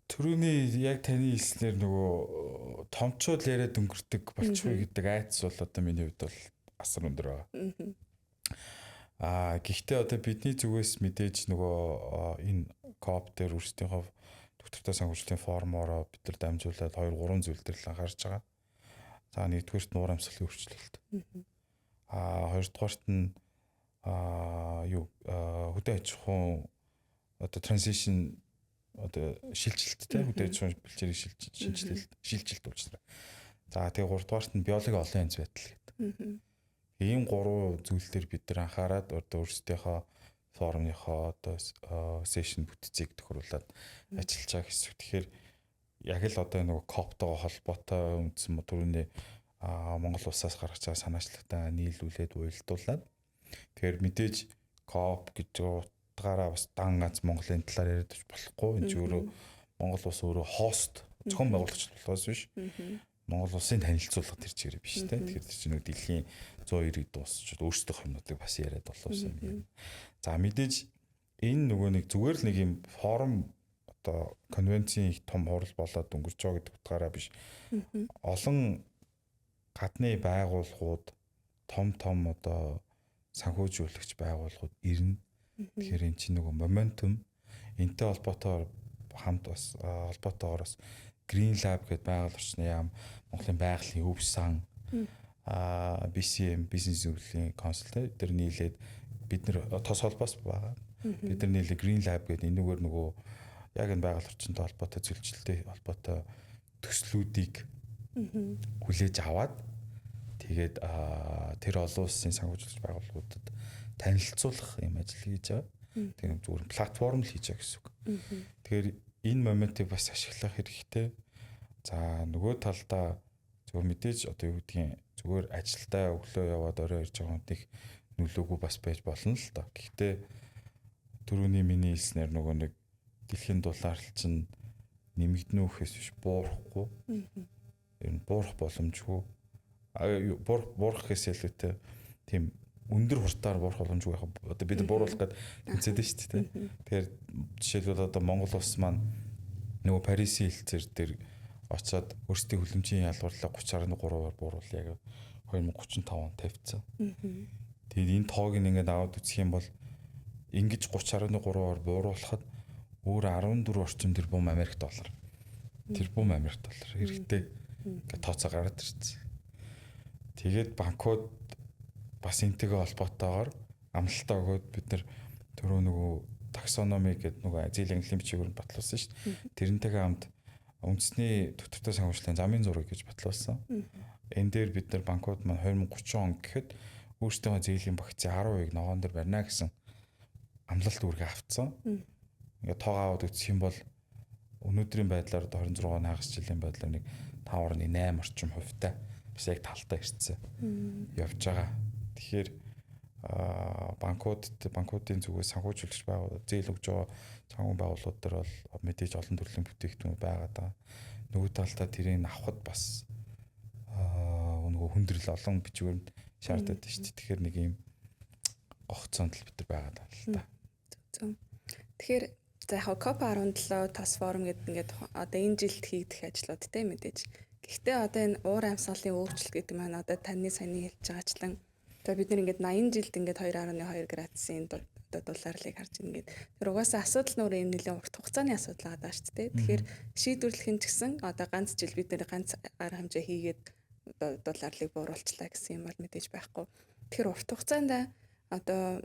Төрөний яг таны хэлснээр нөгөө томчууд яриад өнгөрдөг болчихгүй гэдэг айдас бол одоо миний хувьд бол асар өндөр байна. Гэхдээ одоо бидний зүгээс мэдээж нөгөө энэ КОП дээр өөрсдийнхөө доктортой санхүүжилтийн формороо бид нар дамжуулаад 2-3 зүйл дээр л анхаарч байгаа. За нэгдүгээрт нуур амьсгалын өөрчлөлт. Хоёрдугаарт нь хөдөө аж ахуйн одоо transition одоо шилжилттэй хөдөө аж ахуйн бэлчээрийн шилжилт уулзлаа. За тэгээ гуравдугаарт нь биологийн олон янз байдал гэдэг. Ийм гурван зүйл дээр бид нар анхаарад одоо өөрсдийнхөө форумныхоо одоо сешн бүтцийг тохируулаад ажиллаж байгаа гэсэн. Тэгэхээр яг л одоо нөгөө КОП-тойгоо холбоотой үндсэн төрөний Монгол улсаас гаргаж байгаа санаачлагтаа нийлүүлээд уялдуулаад тэгэхээр мэдээж КОП гэж утгаараа бас дан ганц Монголын талаар яриад болохгүй. Энэ ч өөрөө Монгол улс өөрөө хост зохион байгуулагч болохоос биш. Монгол улсын танилцуулга тэр чигээр биш те. Тэгэхээр тэр чинь дэлхийн 190 дуусчид өөрсдөө юмнуудыг бас яриад боловсон юм. За мэдээж энэ нөгөө нэг зүгээр л нэг юм форум одоо конвенцийн их том хурал болоод өнгөрч байгаа гэдэг утгаараа биш. Олон гадны байгууллагууд том одоо санхүүжүүлэгч байгууллагууд ирнэ. Тэгэхээр эн чинь нөгөө моментум энтэй холбоотойгоор хамт бас холбоотойгоор бас Green Lab гэдэг байгаль орчны яам, Монголын байгалийн өв сан, BCM бизнес зөвлөлийн консалт тэр нийлээд бид нэр тос холбоос байгаа. Бид нар нийлээ Green Lab гэдэг энэгээр нөгөө яг энэ байгаль орчинтой холбоотой зөвлөлттэй холбоотой төслүүдийг хүлээж аваад тэгээд тэр олон улсын санхүүжүүлэгч байгууллагуудад танилцуулах юм ажил хийж байгаа. Тэгээд зүгээр платформ л хийж байгаа гэсэн үг. Тэгэхээр энэ моментыг бас ашиглах хэрэгтэй. За нөгөө талдаа зөв мэдээж одоо юу гэдгийг зүгээр ажилдаа өглөө яваад орой ирж байгаа хүнийх нөлөөгүй бас байж болно л доо. Гэхдээ түрүүний миний хэлснээр нөгөө нэг дэлхийн дулаалт чинь нэмэгдэнэ үхээс биш буурахгүй. Ер нь буурах боломжгүй. Буурах гэхээс илүүтэй тийм өндөр хурдаар буурах боломжгүй яг одоо бид бууруулах гэдэг тэмцээд шүү дээ. Тэгэхээр жишээлбэл одоо Монгол улс маань нөгөө Парисын хэлцээр дээр очиад өөрсдийн хөлөмжийн ялгуурлаа 30.3-аар бууруул яг 2035 он тавьчихсан. Тэгээд энэ тоог ингээд аваад үзэх юм бол ингэж 30.3-аар бууруулахад өөр 14 орчим тэрбум Америк доллар. Тэрбум Америк доллар хэрэгтэй ингээд тооцоо гараад ирсэн. Тэгээд банкуд бас энтэйгээ холбоотойгоор амлалтаа өгөөд бид нар түрүү нөгөө таксономи гэдэг нөгөө ажил английн бичгээр батлуулсан шүү дээ. Тэрнтэйгээ хамт үндэсний төтөвтэй санхүүжлийн замын зураг гэж батлуулсан. Энэ дээр бид нар банкуд маань 2030 он гэхэд өөрсдөө зээлийн багцын 10% ногоон дээр барина гэсэн амлалт үүргээ авцсан. Ингээд тоог аваад үзэх юм бол өнөөдрийн байдлаар 26 хагас жилийн байдлаар нэг 5.8 орчим хувьтай бас яг талтай ирсэн. Явж байгаа. Тэгэхээр банкуудын зүгээс санхүүжүүлэгч байгууллагууд зээл өгж байгаа санхүү байгууллагууд төр бол мэдээж олон төрлийн бүтээгдэхүүн байгаад байгаа. Нөгөө талдаа тэрийг авахд бас нөгөө хүндрэл олон бичвэрд шаарддаг шүү дээ. Тэгэхээр нэг юм гогцоонд л бид нар байгаад байна л та. Зөв. Тэгэхээр за яг COP17 тас форум гэдэг ингээд одоо энэ жилд хийгдэх ажлууд те мэдээж. Гэхдээ одоо энэ уур амьсгалын өөрчлөлт гэдэг маань одоо таны саяны хэлж байгаачлан за бид нар ингээд 80 жилд ингээд 2.2 градусын одоо дулаарлыг харж ингээд тэр угаасаа асуудал нөр юм нэлээд урт хугацааны асуудал байгаа шүү дээ. Тэгэхээр шийдвэрлэх нь ч гэсэн одоо ганц жил бид нар ганц арга хэмжээ хийгээд дулаарлыг бууруулчлаа гэсэн юм бол мэдээж байхгүй. Тэгэхээр урт хугацаанд одоо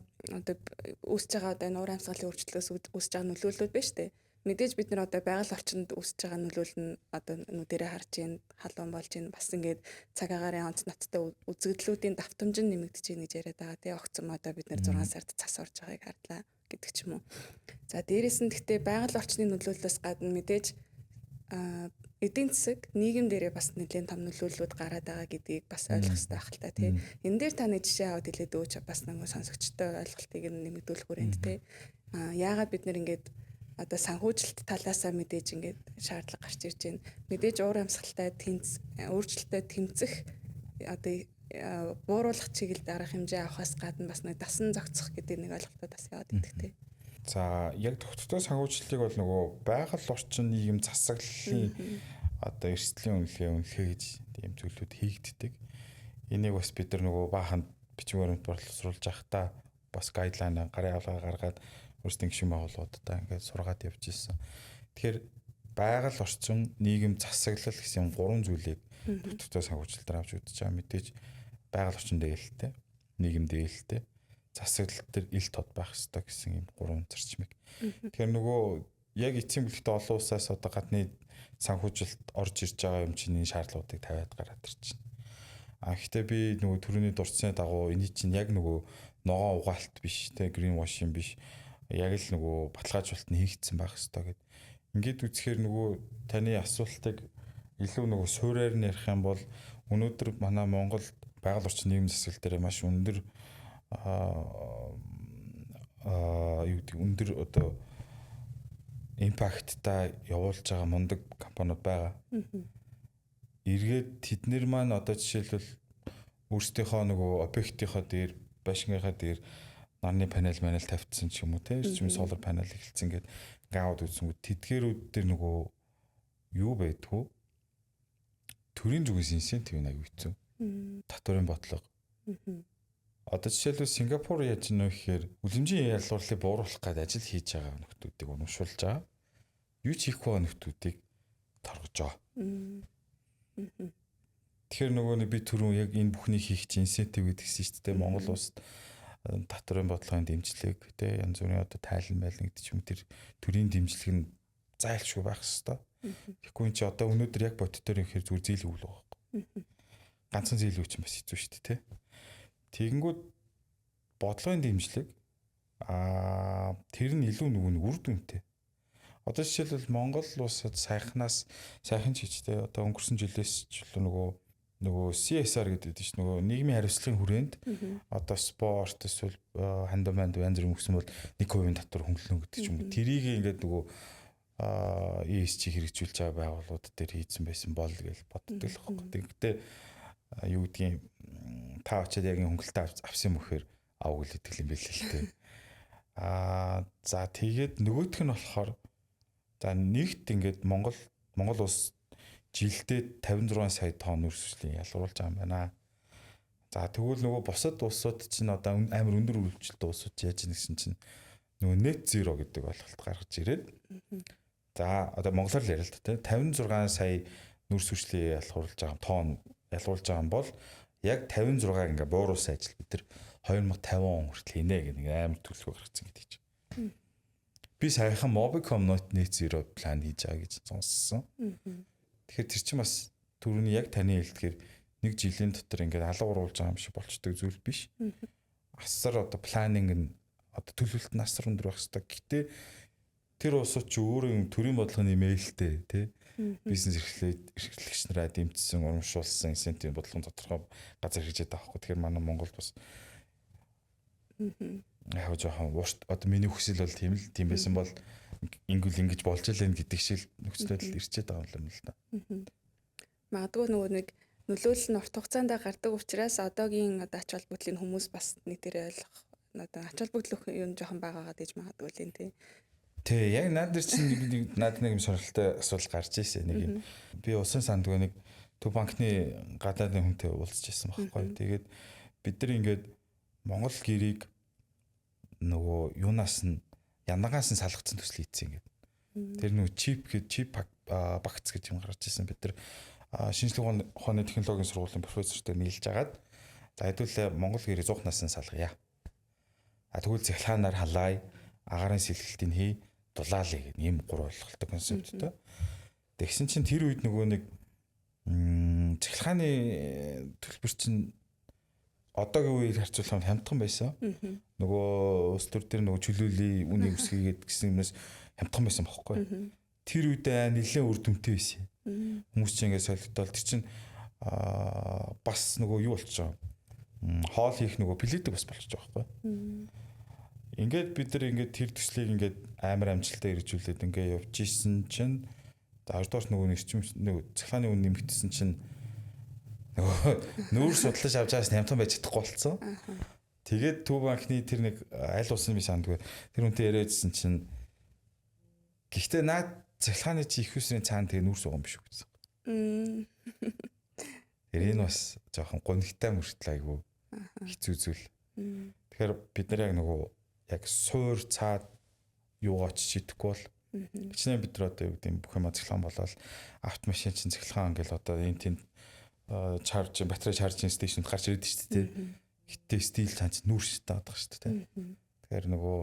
үүсэж байгаа одоо энэ уур амьсгалын өөрчлөлтөөс үүсэж байгаа нөлөөллүүд байна шүү дээ. Мэдээж бид нар одоо байгаль орчинд үүсэж байгаа нөлөөлөл нь одоо нүдэрээ харж байна, халуун болж байна. Бас ингээд цаг агарын онц ноцтой үзэгдлүүдийн давтамж нь нэмэгдэж байна гэж яриад байгаа. Тэгээ огцом одоо бид нар 6 сард цас орж байгааг харлаа гэдэг ч юм уу. За дээрэс нь гэхдээ байгаль орчны нөлөөллөөс гадна мэдээж эдийн засаг нийгэм дээрээ бас нэлээд том нөлөөллүүд гараад байгаа гэдгийг бас ойлгох хэрэгтэй байх л та тий. Энэ дээр таны жишээ аваад хэлээд өгч бас нэг сонсогчтой ойлголтыг нэмэгдүүлэх хүрээнд тий. Яагаад бид нэр ингээд одоо санхүүжилт талаасаа мэдээж ингээд шаардлага гарч ирж байна. Мэдээж уур амьсгалтай өөрчлөлтөд тэмцэх одоо бууруулах чиглэлд арга хэмжээ авахаас гадна бас нэг дасан зохицох гэдэг нэг ойлголтод бас яваад идэх тий. За яг төгтгөө санхүүжилтийг бол нөгөө байгаль орчин нийгэм засаглалын одоо эрсдлийн үнэлгээ гэж тийм зүйлүүд хийгддэг. Энийг бас бид нар нөгөө баахан бичвэрээр боловсруулж явахдаа бас гайдлайн гарын авлага гаргаад өөрсдийн гишүүн байгууллагуудаа ингээд сургаад явж ирсэн. Тэгэхээр байгаль орчин нийгэм засаглал гэсэн 3 зүйлийг төгтгөө санхүүжилтээр авч үзэж байгаа. Мэдээж байгаль орчин дээлтэй, нийгэм дээлтэй, засаглал төр ил тод байх ёстой гэсэн юм 3 зарчмыг. Тэгэхээр нөгөө яг эцсийн бүлэгтээ олон улсаас одоо гадны санхүүжилт орж ирж байгаа юм чинь энэ шаардлагуудыг тавиад гараад ирж байна. Гэхдээ би нөгөө түрүүний дурдсны дагуу энэ чинь яг нөгөө ногоон угаалт биш те green washing биш. Яг л нөгөө баталгаажуулалт нь хийгдсэн байх ёстой гэд. Ингээд үзэхээр нөгөө таны асуултыг илүү нөгөө суураар нь ярих юм бол өнөөдөр манай Монголд байгаль орчин нийгэм засаглал дээр маш өндөр юу гэдэг өндөр одоо импакттай явуулж байгаа мундаг компаниуд байгаа. Эргээд тэднэр маань одоо жишээлбэл өөрсдийнхөө нөгөө объектийнхоо дээр байшингийнхаа дээр нарны панел тавьчихсан ч юм уу те ирчим солар панел эхэлсэн гэдэг гаавд үзсэнгүүд тэдгэрүүд дээр нөгөө юу байдгүй төрийн зүгээс инсентив аяг хэцүү. Татварын бодлого. Одоо жишээлбэл Сингапур яаж нөө гэхээр үлэмжийн ялгуурлыг бууруулах гэдэг ажил хийж байгаа нөхдүүдийг урамшуулж байгаа. Юу ч хийхгүй байгаа нөхдүүдийг торгож байгаа. Тэгэхээр нөгөө би түрүүн яг энэ бүхнийг хийх чинь инсентив гэдгийгсэн шүү дээ. Монгол улсад татварын бодлогын дэмжлэг те янз бүрийн одоо тайлан байлна гэдэг ч юм тэр төрийн дэмжлэг нь зайлшгүй байх хэвээр. Тэгэхгүй чи одоо өнөөдөр яг бодтоор ихээр зүгээр зээл өгөл байгаа байхгүй. Ганцхан зээл өгч юм бас хэцүү шүү дээ те. Тэгэнгүүт бодлогын дэмжлэг тэр нь илүү нөгөө үр дүнтэй. Одоо жишээлбэл Монгол улсад сайхан ч гэжтэй одоо өнгөрсөн жилээс ч нөгөө CSR гэдэг чинь нөгөө нийгмийн хариуцлагын хүрээнд одоо спорт эсвэл хандманд янз бүрийн өгсөн бол 1% татвар хөнгөлнө гэдэг ч юм уу. Тэрийг ингээд нөгөө ESG хэрэгжүүлж байгаа байгууллагууд дээр хийсэн байсан бол гэж боддог л байхгүй. Тэгэхдээ юу гэдгийг та очиад яг хөнгөлтөө авсан юм гэхээр авах л итгэл юм байл л дээ. За тэгээд нөгөөх нь болохоор за нэгт ингээд Монгол улс жилдээ 56 сая тонн үрсвэрлийг ялгаруулж байгаа юм байна. За тэгвэл нөгөө бусад улсууд чинь одоо амар өндөр үржилттэй улсууд яаж ийм гэсэн чинь нөгөө net zero гэдэг ойлголт гаргаж ирээд за одоо монголоор л яриа л та 56 сая нүрс үрсвэрлийг ялгаруулж байгаа тонн ялгаруулж байгаа юм бол яг 56-аг ингээ бууруулсан ажил бид нар 2050 он хүртэл хийнэ гэх нэг амар төлөвлөгөө гаргацсан гэдэг чинь. Би саяхан Mobicom net zero план хийж байгаа гэж сонссон. Тэгэхээр тэр чинь бас түрүүний яг таны хэлдгээр нэг жилийн дотор ингээд алга уруулж байгаа юм шиг болчдөг зүйл биш. Асар одоо планинг нь одоо төлөвлөлт нь асар өндөр байх хэрэгтэй. Гэтэ тэр улсууд ч өөрөө төрийн бодлогын нэмэлттэй тий бизнес эрхлэгч нараа дэмжсэн, урамшуулсан инсентив бодлогын тодорхой газар хэрэгжээд байгаа хгүй. Тэгэхээр манай Монголд бас яг жоохон уурт одоо миний хүсэл бол тийм байсан бол ингэж болж л энэ гэдэг шиг нөхцөл байдал ирчээд байгаа юм л да. Магадгүй нөгөө нэг нөлөөлөл нь урт хугацаанд гардаг учраас одоогийн одоо ач холбогдлын хүмүүс бас нэг тэр ойлгох одоо ач холбогдлох юм жоохон байгаагаад иж магадгүй л энэ тий яг наад дээр чинь наад нэг юм сонирхолтой асуудал гарч ирсэн нэг юм би усан сандгүй нэг Төв банкны гадаадын хүнтэй уулзч ирсэн байхгүй. Тэгээд бид нар ингээд Монгол гэрийг нөгөө юунаас нь янагаас нь салгацсан төсөл хийцэн гэдэг. Тэр нөгөө чип багц гэж юм гарч ирсэн. Бид нар шинжлэх ухааны технологийн сургуулийн профессортой нийлж агаад за хэдүүлээ Монгол гэрийг 100-наас нь салгая. Тэгвэл цахилгаанаар халаая, агарын сэлгэлтийг хий, дулаалыг ийм гур ойлголттой концепттэй. Тэгсэн чинь тэр үед нөгөө нэг цахилгааны төлбөр чинь одоогийн үеийг харьцуулахад хямдхан байсан. Нөгөө улс төр дээр нөгөө чөлөөлийн үний өсгийгээд гэсэн юмнаас хямдхан байсан бохоггүй. Тэр үедээ нэлээд үр дүнтэй байсан. Хүмүүс чинь ингээд солигдоод тэр чинь бас нөгөө юу болчих жоо. Хоол хийх нөгөө плетик бас болчих жоо байхгүй. Ингээд бид нар ингээд тэр төслийг ингээд амар амжилттай хэрэгжүүлээд ингээд явж исэн чинь хоёрдоорт нөгөө нэрчим нөгөө цахилгааны үн нэмэгдсэн чинь нөгөө нүүр судлаж авч байгаас хямдхан байж чадахгүй болцсон. Тэгээд Төв банкны тэр нэг аль улсын биш андгүй тэр үнтэй яриадсэн чинь гэхдээ наад цахилгааны чи их усрын цаана тэгээ нүүр суган биш үү гэсэн. Тэр энэ бас жоохон гонигтай мөртлөө айгу хэцүү зүйл. Тэгэхээр бид нар яг нөгөө яг суур цаад юугаач шидэхгүй бол хичнээн бид нар одоо юу гэдэг бүх юм цахилгаан болоод автомашин чинь цахилгаан ингээл одоо энэ тэнд чарж батарей чаржинг стейшнд гарч ирээд шүү дээ. Гэтэ стил цаанч нүүр шатаад байгаа шүү дээ. Тэгэхээр нөгөө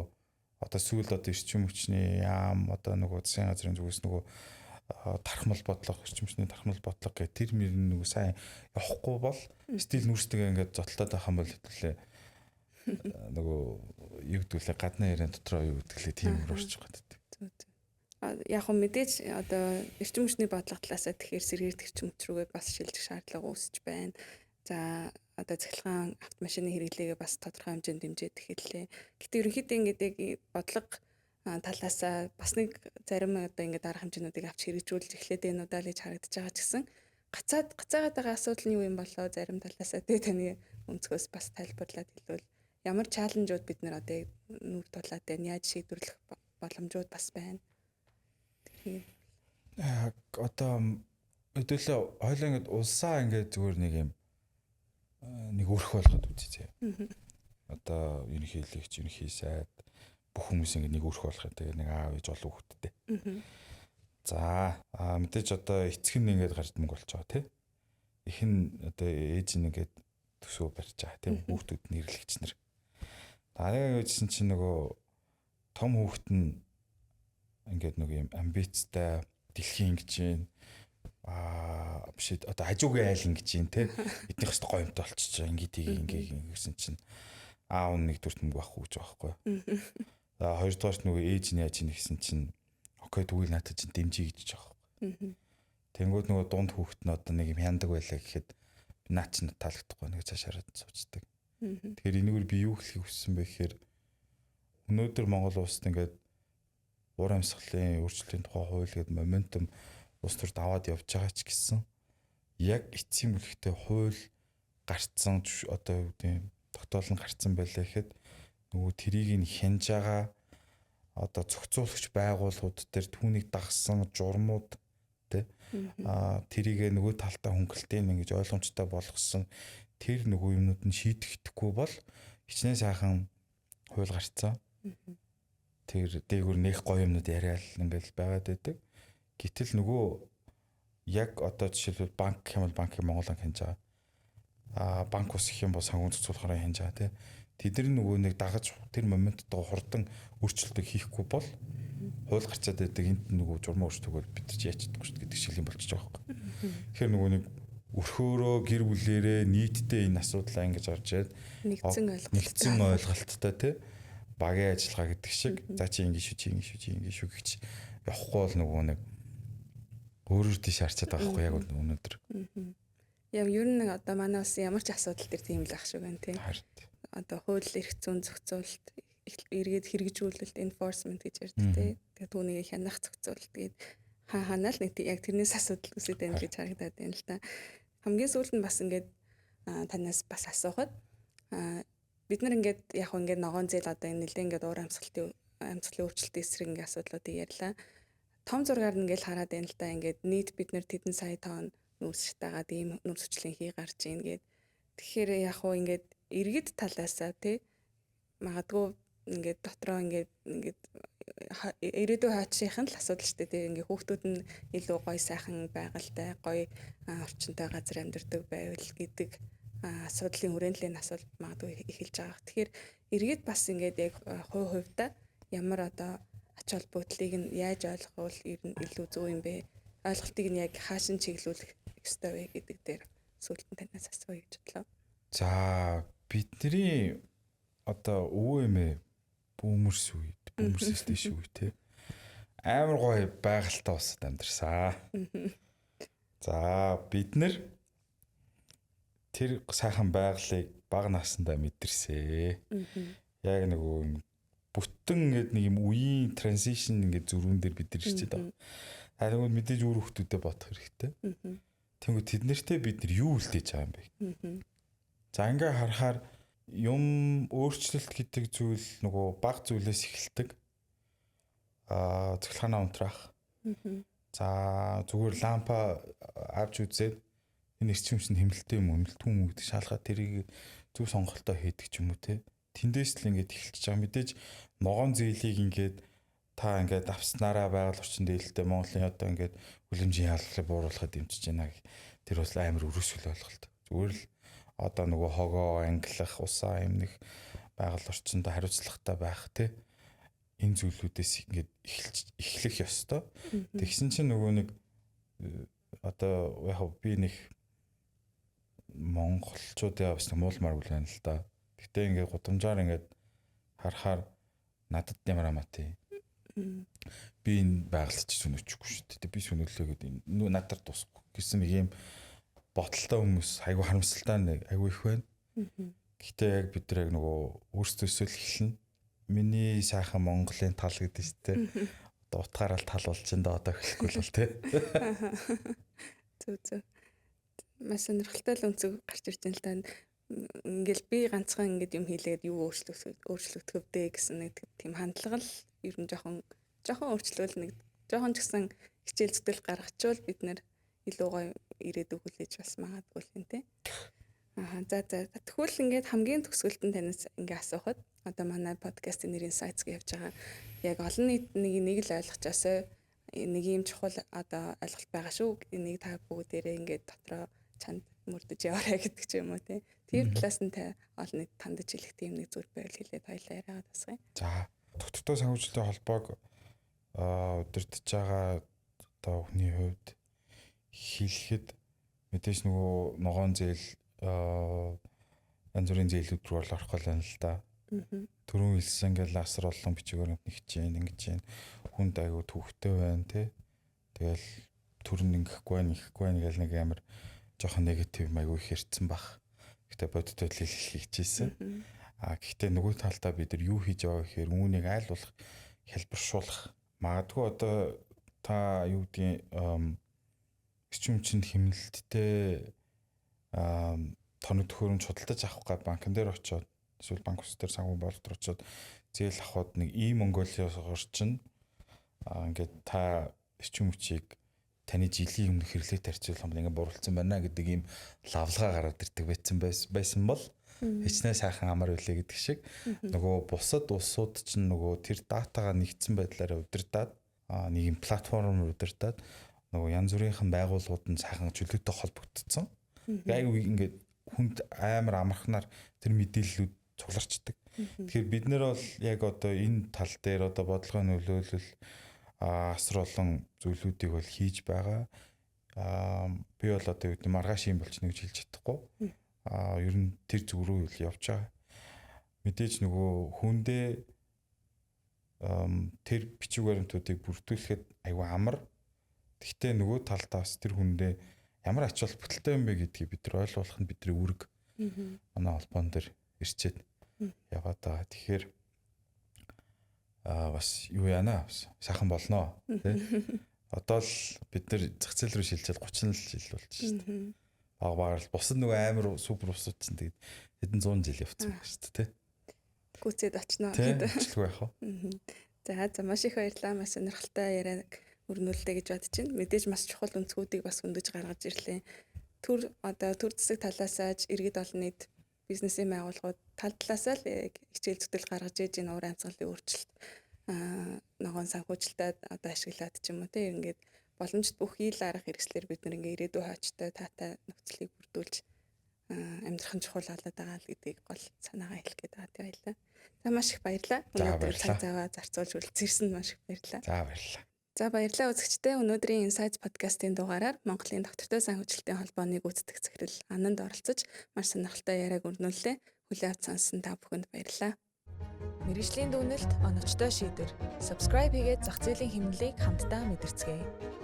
одоо сүүл одоо эрчим хүчний яам одоо нөгөө засгийн газрын зүгээс нөгөө тархмал бодлого эрчим хүчний тархмал бодлого гэх тэр мөр нөгөө сайн явахгүй бол стил нүүрстэйгээ ингээд зодтолтоод байх юм бол хэвлээ нөгөө юу гэдгүүлээ гадны яриан дотроо юу гэдгэлээ тийм өрөөрч байгаа. Яг хөө мэдээж одоо эрчим хүчний бодлого талаасаа тэгэхээр сэргээр эрчим хүч рүүгээ бас шилжих шаардлага үүсэж байна. За одоо цахилгаан автомашины хэрэглээгээ бас тодорхой хэмжээнд дэмжиж эхэллээ. Гэтэ ерөнхийдөө ингээд яг бодлого талаасаа бас нэг зарим одоо ингээд арга хэмжээнүүдийг авч хэрэгжүүлж эхлээд энэ удаа л гэж харагдаж байгаа ч гэсэн гацаагаад байгаа асуудал нь юу юм болоо зарим талаасаа тэ таны өнцгөөс бас тайлбарлаад хэлвэл ямар чаленжууд бид нэр одоо нүд тулаад байна, яаж шийдвэрлэх боломжууд бас байна. Тэгэхээр одоо өдөлөө хоёлаа ингээд улсаа ингээд зүгээр нэг өрх болгоод үзье. Одоо ерөнхийлөгч, ерөнхий сайд бүх хүмүүс ингээд нэг өрх болгох. Тэгээ нэг аав ээж олон хүүхэдтэй. За мэдээж одоо эцэг нь ингээд гарч мөнгө болж байгаа тий. Их нь одоо ээж нь ингээд төсөө барьж байгаа тий. Хүүхдүүд нь нэрлэгч нар. Дараагийн үеийн чинь нөгөө том хүүхэд нь ингээд нэг юм амбицтай дэлхийн ингэж юм биш одоо хажуугийн айл ингэж юм тий. Эднийх хэвээр гоёмтой болчихж байгаа. Ингээд ингэсэн чинь аав нэг төрт мөнгө байхгүй гэж байгаа байхгүй. За хоёрдугаарт нөгөө ээж нь яаж ийн гэсэн чинь окей тэгвэл наатад чинь дэмжиж гэж байгаа байхгүй. Тэнгүүд нөгөө дунд хүүхэд нь одоо нэг юм хяндаг байлаа гэхэд наа чинь таалагдахгүй нэг цаашаараа суучдаг. Тэгэхээр энэгээр би юу хэлхийг хүссэн бэ гэхээр өнөөдөр Монгол улсад ингээд уур амьсгалын өөрчлөлтийн тухай хууль гэдэг моментум улс төрд аваад явж байгаа ч гэсэн яг эцсийн бүлэгтээ хууль гарцсан одоо юу гэдэг тогтоол нь гарцсан байлаа гэхэд нөгөө тэрийг нь хянж байгаа одоо зохицуулагч байгууллагууд дээр түүнийг дагсан журмууд тэ тэрийг нөгөө талтаа хөнгөлтийн ингэж ойлгомжтой болгосон тэр нөгөө юмнууд нь шийдэхгүй бол хичнээн сайхан хууль гарцсан. Тэр дээгүр нэх гоё юмнууд яриад ингээл байгаад байдаг. Гэтэл нөгөө яг одоо жишээлбэл банк гэх юм бол банкыг Монголын хянж байгаа. Банк ус гэх юм бол санхүү зохицуулахаараа хянж байгаа тий. Тэд нар нөгөө нэг дагаж тэр моментод хурдан өөрчлөлтийг хийхгүй бол хууль гарчаад байдаг энд нөгөө журмаа өөрчлөлтөөр бид нар яаж чадахгүй шүү дээ гэдэг шиг юм болчихж байгаа байхгүй. Тэгэхээр нөгөө нэг өрхөөрөө гэр бүлэрээ нийтдээ энэ асуудлаа ингэж орж ирээд нэгдсэн ойлголттой тий багийн ажиллагаа гэдэг шиг за чи ингэ шүү гэж явахгүй бол нөгөө нэг өөрөөр тийш харчаад байгаа байхгүй яг өнөөдөр. Яг ер нь нэг одоо манай улсын ямар ч асуудал төр тийм л ах шиг байна тий. Одоо хууль эрх зүйн зохицуулалт эргээд хэрэгжүүлэлт enforcement гэж ярьдаг тий. Тэгээ түүнийг хянах зохицуулалт гээд хаанаа л нэг яг тэрнээс асуудал үүсэж байна гэж харагдаад байна л да. Хамгийн сүүлд нь бас ингээд танаас бас асуухад бид нар ингээд яг ингээд ногоон зээл одоо энэ нэлээд ингээд уур амьсгалын өөрчлөлтийн эсрэг ингээд асуудлуудыг ярьлаа. Том зургаар нь ингээд хараад байна л да. Ингээд нийт бид нар тэдэн сая тонн нүүрс шатаагаад ийм нүүрсчлэн хий гарч ийн гээд. Тэгэхээр яг хуу ингээд иргэд талаасаа тий магадгүй ингээд дотроо ингээд ирээдүйн хаачийн л асуудал шүү дээ тий ингээд хүүхдүүд нь илүү гоё сайхан байгальтай гоё орчинтой газар амьдардаг байвал гэдэг асуудлын хүрээллийн асуудал магадгүй эхэлж байгаа. Тэгэхээр иргэд бас ингээд яг хувьдаа ямар одоо ач холбогдлыг нь яаж ойлгох вэ ер нь илүү зөв юм бэ? Ойлголтыг нь яг хаашин чиглүүлэх ёстой вэ гэдэг дээр сүүлд нь танаас асууя гэж бодлоо. За бидний одоо өвөө эмээ бүүмэрс дэш үе те амар гоё байгальтай усад амьдарсан. За бид нар тэр сайхан байгалыг бага насандаа мэдэрсэ. Яг нөгөө бүтэн ингээд нэг юм үеийн транзишн ингээд зөрүүн дээр бид нар ирчээд байгаа. Харин мэдээж өөр хүмүүстэд бодох хэрэгтэй. Тэнгүү тэд нартэй бид нар юу үлдээж байгаа юм бэ? За ингээ харахаар юм өөрчлөлт гэдэг зүйл нөгөө бага зүйлээс эхэлдэг. Цэглэханаа унтраах. За зүгээр лампа авч үзээд энэ эрчим хүчний хэмнэлттэй юм уу, хэмнэлтгүй юм уу гэдэг шалгаад тэрийг зөв сонголтоо хийдэг ч юм уу те. Тэндээс л ингээд эхэлчихэж байгаа. Мэдээж ногоон зээлийг ингээд та ингээд авснараа байгаль орчин дээлтэй Монголын одоо ингээд хүлэмжийн ялгалыг бууруулахад дэмжиж байна. Тэр бас амар өрөөсгөл ойлголт. Зүгээр л одоо нөгөө хогоо ангилах, усаа эмнэх байгаль орчинд хариуцлагатай байх те. Энэ зүйлүүдээс ингээд эхлэх ёстой. Тэгсэн чинь нөгөө нэг одоо яг би нэг монголчуудаа бас муулмаар үл байна л да. Гэтэ ингээд гудамжаар ингээд харахаар надад ямар амаатай. Би энэ байгальд ч сүнөчихгүй шүү дээ. Би сүнөлөө гэдэг надад тусахгүй гэсэн нэг юм боталтай хүмүүс айгүй харамсалтай айгүй их байна. Гэхдээ яг бид нар яг нөгөө өөрсдөөсөө л эхэлнэ. Миний сайхан Монголын тал гэдэг шүү дээ. Одоо утгаараа тал болж энэ одоо эхлэхгүй л бол тий. Зүг. Маш сонирхолтой л өнцөг гарч ирж байна л да. Ингээл би ганцхан ингээд юм хийлээд юу өөрчлөгдөх вэ гэсэн нэг тийм хандлага л ер нь жоохон өөрчлөл нэг жоохон ч гэсэн хичээл зүтгэл гаргачвал бид нэр илүү гоё ирээдүг хүлээж бас магадгүй л юм тий. За тэгвэл ингээд хамгийн төгсгөлд нь танаас ингээ асуухад одоо манай подкастын нэрийн сайц гэж явж байгаа. Яг олон нийт нэг л ойлгочоосоо нэг юм чухал одоо ойлголт байгаа шүү. Энийг та бүгдээрээ ингээд дотроо чанд мөрдөж яваарай гэдэг ч юм уу тий. Тэр талаас нь та олон нийт тандаж хэлэх тийм нэг зүйл байвал хэлээд хоёлаа яриагаад басгая. За тогтвортой санхүүжилтийн холбоог удирдах байгаа одоо хүний хувьд хэлэхэд мэдээж нөгөө ногоон зээл янз бүрийн зээлүүд рүү орох гол юм л да. Түрүүн хэлсэн ингээл асар олон бичгээр нэгж जैन ингэж जैन хүнд аягүй төвхтэй байна тий. Тэгэл төрн ингэхгүй байна гэл нэг амар жоохон негатив аягүй их ярьсан баг. Гэхдээ бодит байдлыг хийчихсэн. Гэхдээ нөгөө талдаа бид нар юу хийж байгаа гэхээр үүнийг айл болох хэлбэршүүлэх магадгүй одоо та юу гэдгийг эрчим хүчинд хэмнэлттэй тоног төхөөрөмж худалдаж авах гад банкн дээр очиод эсвэл банк ус дээр санхүү боловсрол очиод зээл авахд нэг Монголиос орчин ингээд та эрчим хүчийг таны жилийн өмнөх хэрэглээ тарьцуулах юм ингээд буруулсан байна гэдэг ийм лавлгаа гараад ирдэг байсан бол хичнээн сайхан амар үлээ гэдэг шиг нөгөө бусад улсууд чинь нөгөө тэр датагаа нэгдсэн байдлаараа удирдаад нэг юм платформ удирдаад нөгөө янз бүрийнхэн байгууллагууд нь сайхан чөлөөтэй холбогдсон. Айгүй ингээд хүнд амар амархнаар тэр мэдээллүүд цугларчдаг. Тэгэхээр бид нэр бол яг одоо энэ тал дээр одоо бодлогоо нөлөөлөл асар олон зүйлүүдийг бол хийж байгаа. Би бол одоо юу гэдэг маргааш юм болч нэг хэлж чадахгүй. Ер нь тэр зүг рүү явж байгаа. Мэдээж нөгөө хүндээ тэр бичиг баримтуудыг бүрдүүлэхэд айгүй амар. Гэхдээ нөгөө талдаас тэр хүндээ ямар ач холбогдолтой юм бэ гэдгийг бид нар ойлгуулах нь бидний үүрэг. Манай холбоон дээр ирчээд яваад байгаа. Тэгэхээр бас юу яана сайхан болноо тий. Одоо л бид нар зах зээл рүү шилжээд 30 жил болж шүү дээ. Багаар л бусад нөгөө амар супер усууд чинь тэгээд хэдэн 100 жил явцсан байна шүү дээ тий. Гүцэд очноо гэдэг. Өчлгүй яах вэ? За маш их баярлалаа. Маш сонирхолтой яриа өрнүүлдэ гэж бодож байна. Мэдээж маш чухал өнцгүүдийг бас хөндөж гаргаж ирлээ. Төр засаг талаасаа иргэд олон нийт бизнесийн байгууллагууд тал талаасаа л хичээл зүтгэл гаргаж иж энэ уур амьсгалын өөрчлөлт ногоон санхүүжилтад одоо ашиглаад ч юм уу те ингээд боломжит бүх ил арга хэрэгслэр бид нэг ингээд ирээдүйн хойчтой таатай нөхцөлийг бүрдүүлж амьдрах нь чухал болоод байгаа л гэдгийг гол санаагаа хэлэх гээд байгаа тийм байлаа. За маш их баярлалаа. Өнөөдөр цаг заваа зарцуулж үргэлжлүүлсэн маш их баярлалаа. За баярлалаа. За баярлалаа үзэгчдээ. Өнөөдрийн Insights podcast-ийн дугаараар Монголын доктортой санхүүжилтийн холбооны гүйцэтгэх захирал Ананд оролцож маш сонирхолтой яриаг өрнүүллээ. Хүлээвч сонссон та бүхэнд баярлалаа. Мэргэжлийн дүгнэлт, оновчтой шийдвэр. Subscribe хийгээд зах зээлийн хэмнэлийг хамтдаа мэдэрцгээе.